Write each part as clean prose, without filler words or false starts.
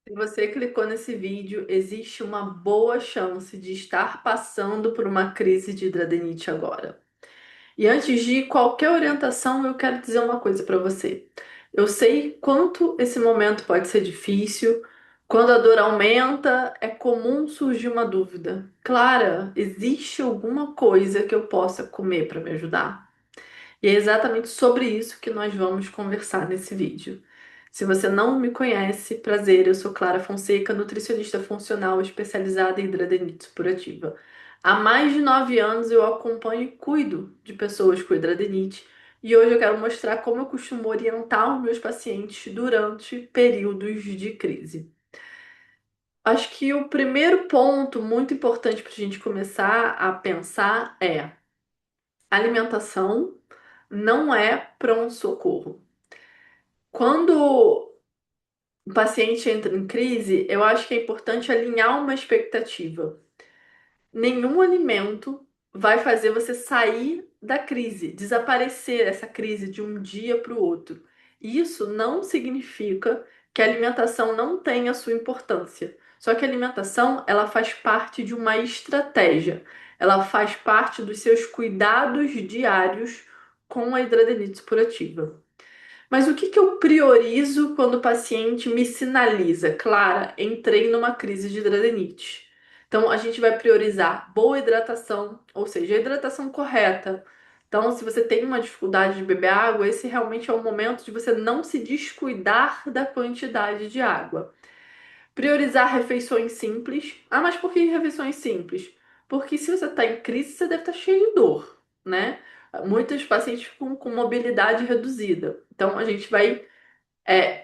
Se você clicou nesse vídeo, existe uma boa chance de estar passando por uma crise de hidradinite agora. E antes de qualquer orientação, eu quero dizer uma coisa para você. Eu sei quanto esse momento pode ser difícil. Quando a dor aumenta, é comum surgir uma dúvida. Clara, existe alguma coisa que eu possa comer para me ajudar? E é exatamente sobre isso que nós vamos conversar nesse vídeo. Se você não me conhece, prazer, eu sou Clara Fonseca, nutricionista funcional especializada em hidradinite supurativa. Há mais de 9 anos eu acompanho e cuido de pessoas com hidradinite e hoje eu quero mostrar como eu costumo orientar os meus pacientes durante períodos de crise. Acho que o primeiro ponto muito importante para a gente começar a pensar é alimentação não é pronto-socorro. Quando o paciente entra em crise, eu acho que é importante alinhar uma expectativa. Nenhum alimento vai fazer você sair da crise, desaparecer essa crise de um dia para o outro. E isso não significa que a alimentação não tenha sua importância. Só que a alimentação, ela faz parte de uma estratégia. Ela faz parte dos seus cuidados diários com a hidradinite supurativa. Mas o que que eu priorizo quando o paciente me sinaliza? Clara, entrei numa crise de hidradinite. Então, a gente vai priorizar boa hidratação, ou seja, a hidratação correta. Então, se você tem uma dificuldade de beber água, esse realmente é o momento de você não se descuidar da quantidade de água. Priorizar refeições simples. Ah, mas por que refeições simples? Porque se você está em crise, você deve estar cheio de dor, né? Muitos pacientes ficam com mobilidade reduzida. Então, a gente vai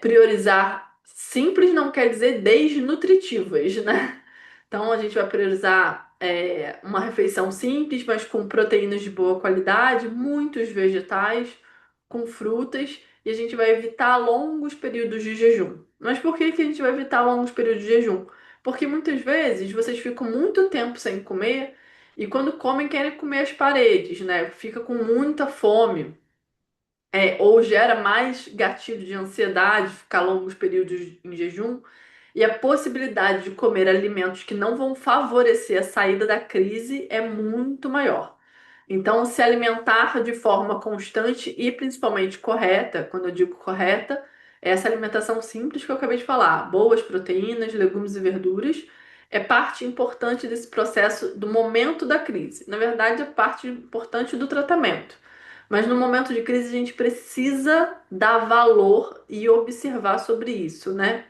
priorizar simples não quer dizer desnutritivas, né? Então a gente vai priorizar uma refeição simples, mas com proteínas de boa qualidade, muitos vegetais, com frutas, e a gente vai evitar longos períodos de jejum. Mas por que que a gente vai evitar longos períodos de jejum? Porque muitas vezes vocês ficam muito tempo sem comer e quando comem querem comer as paredes, né? Fica com muita fome ou gera mais gatilho de ansiedade, ficar longos períodos em jejum, e a possibilidade de comer alimentos que não vão favorecer a saída da crise é muito maior. Então, se alimentar de forma constante e principalmente correta, quando eu digo correta, é essa alimentação simples que eu acabei de falar, boas proteínas, legumes e verduras, é parte importante desse processo do momento da crise. Na verdade, é parte importante do tratamento. Mas no momento de crise a gente precisa dar valor e observar sobre isso, né?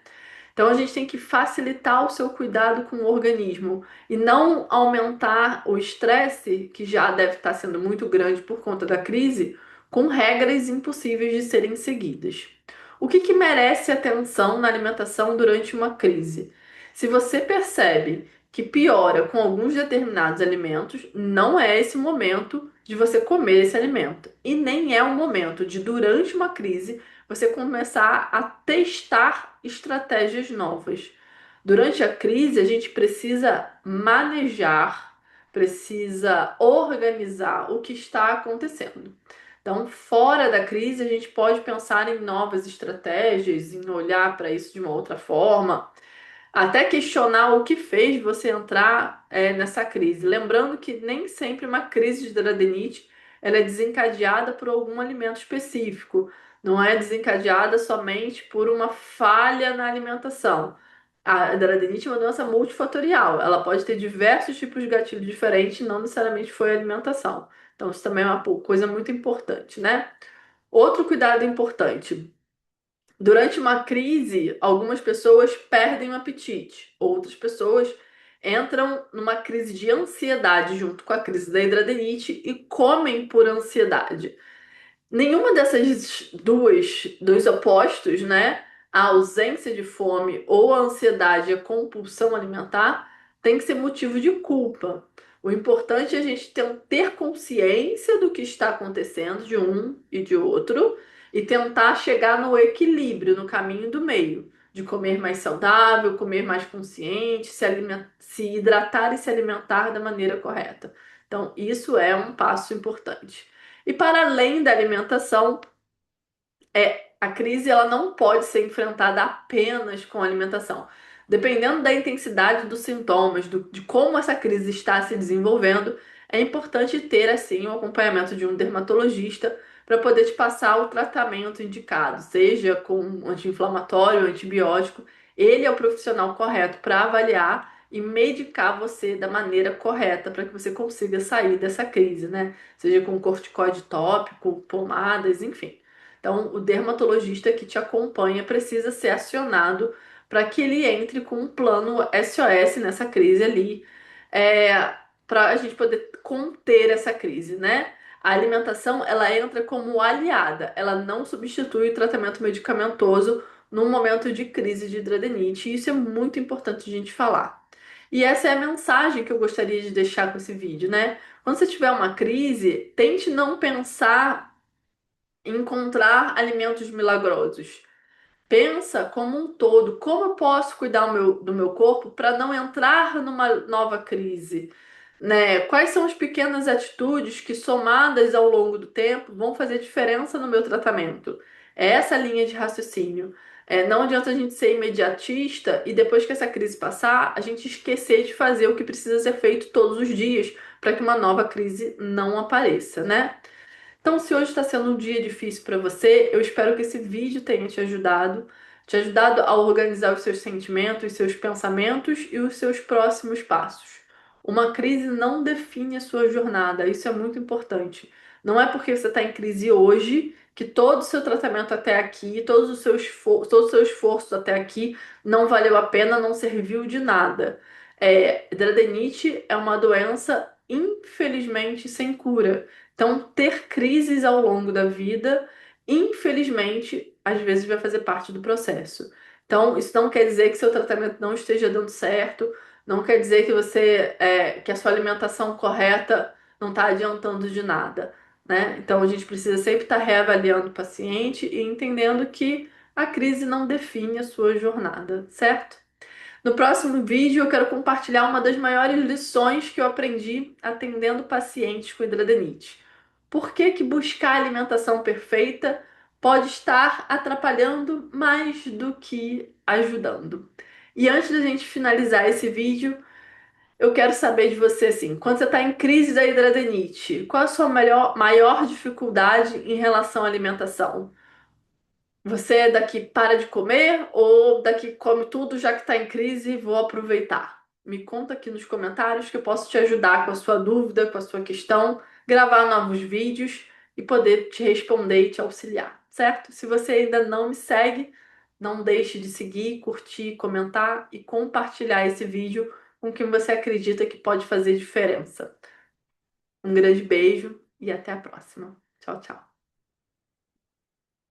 Então a gente tem que facilitar o seu cuidado com o organismo e não aumentar o estresse, que já deve estar sendo muito grande por conta da crise, com regras impossíveis de serem seguidas. O que que merece atenção na alimentação durante uma crise? Se você percebe que piora com alguns determinados alimentos, não é esse momento de você comer esse alimento. E nem é o momento de, durante uma crise, você começar a testar estratégias novas. Durante a crise, a gente precisa manejar, precisa organizar o que está acontecendo. Então, fora da crise, a gente pode pensar em novas estratégias, em olhar para isso de uma outra forma, até questionar o que fez você entrar nessa crise. Lembrando que nem sempre uma crise de hidradinite ela é desencadeada por algum alimento específico. Não é desencadeada somente por uma falha na alimentação. A hidradinite é uma doença multifatorial. Ela pode ter diversos tipos de gatilho diferentes, não necessariamente foi a alimentação. Então, isso também é uma coisa muito importante, né? Outro cuidado importante. Durante uma crise, algumas pessoas perdem o apetite, outras pessoas entram numa crise de ansiedade junto com a crise da hidradinite e comem por ansiedade. Nenhuma dessas dos opostos, né? A ausência de fome ou a ansiedade e a compulsão alimentar tem que ser motivo de culpa. O importante é a gente ter consciência do que está acontecendo de um e de outro e tentar chegar no equilíbrio, no caminho do meio, de comer mais saudável, comer mais consciente, se hidratar e se alimentar da maneira correta. Então, isso é um passo importante. E para além da alimentação, A crise ela não pode ser enfrentada apenas com alimentação. Dependendo da intensidade dos sintomas, de como essa crise está se desenvolvendo, é importante ter assim o acompanhamento de um dermatologista para poder te passar o tratamento indicado, seja com anti-inflamatório, antibiótico. Ele é o profissional correto para avaliar e medicar você da maneira correta para que você consiga sair dessa crise, né? Seja com corticoide tópico, pomadas, enfim. Então, o dermatologista que te acompanha precisa ser acionado para que ele entre com um plano SOS nessa crise ali, para a gente poder conter essa crise, né? A alimentação, ela entra como aliada, ela não substitui o tratamento medicamentoso num momento de crise de hidradeniite, e isso é muito importante a gente falar. E essa é a mensagem que eu gostaria de deixar com esse vídeo, né? Quando você tiver uma crise, tente não pensar encontrar alimentos milagrosos. Pensa como um todo, como eu posso cuidar do meu corpo para não entrar numa nova crise, né? Quais são as pequenas atitudes que, somadas ao longo do tempo, vão fazer diferença no meu tratamento? É essa linha de raciocínio. Não adianta a gente ser imediatista e depois que essa crise passar, a gente esquecer de fazer o que precisa ser feito todos os dias para que uma nova crise não apareça, né? Então, se hoje está sendo um dia difícil para você, eu espero que esse vídeo tenha te ajudado a organizar os seus sentimentos, os seus pensamentos e os seus próximos passos. Uma crise não define a sua jornada, isso é muito importante. Não é porque você está em crise hoje que todo o seu tratamento até aqui, todo o seu esforço até aqui não valeu a pena, não serviu de nada. Hidradeniite é uma doença, infelizmente, sem cura. Então, ter crises ao longo da vida, infelizmente, às vezes vai fazer parte do processo. Então, isso não quer dizer que seu tratamento não esteja dando certo, não quer dizer que que a sua alimentação correta não está adiantando de nada, né? Então, a gente precisa sempre estar reavaliando o paciente e entendendo que a crise não define a sua jornada, certo? No próximo vídeo, eu quero compartilhar uma das maiores lições que eu aprendi atendendo pacientes com hidradeniite. Por que que buscar a alimentação perfeita pode estar atrapalhando mais do que ajudando? E antes da gente finalizar esse vídeo, eu quero saber de você assim, quando você está em crise da hidradeniite, qual a sua maior dificuldade em relação à alimentação? Você é daqui para de comer ou daqui come tudo já que está em crise e vou aproveitar? Me conta aqui nos comentários que eu posso te ajudar com a sua dúvida, com a sua questão, gravar novos vídeos e poder te responder e te auxiliar, certo? Se você ainda não me segue, não deixe de seguir, curtir, comentar e compartilhar esse vídeo com quem você acredita que pode fazer diferença. Um grande beijo e até a próxima. Tchau, tchau.